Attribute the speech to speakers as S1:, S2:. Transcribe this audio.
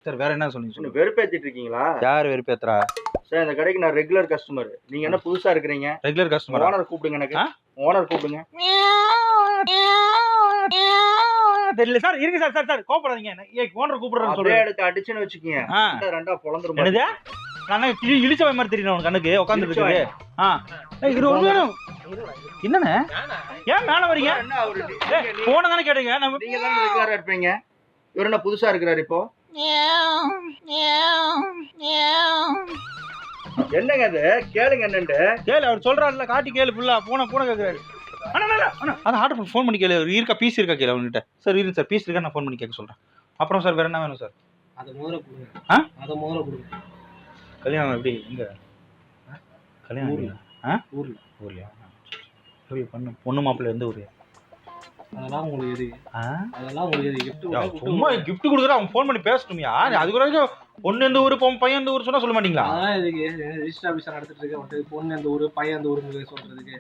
S1: Sir வேற என்ன சொல்லுங்க.
S2: வெறுப்பேத்திட்டு இருக்கீங்களா?
S1: யார் வெறுப்பேத்துறா?
S2: சார் இந்த கடைக்கு நான் ரெகுலர் கஸ்டமர். நீங்க என்ன புதுசா இருக்கிறீங்க?
S1: Regular customer.
S2: ஓனர் கூப்பிடுங்க எனக்கு. ஓனர் கூப்பிடுங்க.
S1: தெரியல சார். இருங்க சார். சார் கோபப்படாதீங்க. ஓனர் கூப்பிடுறேன்னு சொல்றேன்.
S2: அப்படியே எடுத்து அடிச்சுன்னு வச்சுக்கீங்க. ரெண்டா பொளந்துரும்.
S1: என்னது? நான் இழிச்ச மாதிரி தெரியும் உனக்கு கண்ணுக்கு உட்கார்ந்து இருக்குது. இது ஒரு என்னண்ணே? ஏன் மேல வரீங்க? போன தானே கேட்டீங்க.
S2: நீங்க தானே ரெகுலரா இருப்பீங்க. இவர் என்ன புதுசா இருக்கிறாரு இப்போ? என்னங்க அது? கேளுங்க என்னண்டு.
S1: கேளு அவர் சொல்றாருல காட்டி கேளு ஃபுல்லா. போன கேக்குறாரு. அண்ணா ஆர்டர் ஃபோன் பண்ணி கேளு. இருக்கா பீஸ் இருக்கா கேளு அவன்கிட்ட. சார் இருங்க சார் பீஸ் இருக்கா நான் ஃபோன் பண்ணி கேட்க சொல்றேன். அப்புறம் சார் வேற என்ன வேணும் சார்?
S2: அத முதல்ல கொடுங்க. அத முதல்ல கொடுங்க.
S1: கல்யாணம் எப்படி எங்க? கல்யாணம் ஊர்லயா? சரி பண்ணு. பொண்ணு மாப்பிள்ளை எந்த ஊரு?
S2: அதெல்லாம் உங்களுக்கு எது? அதெல்லாம் உங்களுக்கு எது? கிஃப்ட்
S1: சும்மா கிஃப்ட் கொடுக்குற அவன் ஃபோன் பண்ணி பேசணும்யா. அதுக்கு வரைக்கும் பொண்ணு எந்த ஊரு பையன் எந்த ஊரு சொன்னா சொல்ல மாட்டீங்களா?
S2: அதான் இதுக்கு ரெஜிஸ்டர் ஆபீசர் நடத்திட்டு இருக்கேன். பொண்ணு எந்த ஊரு பையன் எந்த ஊருன்னு சொல்றதுக்கு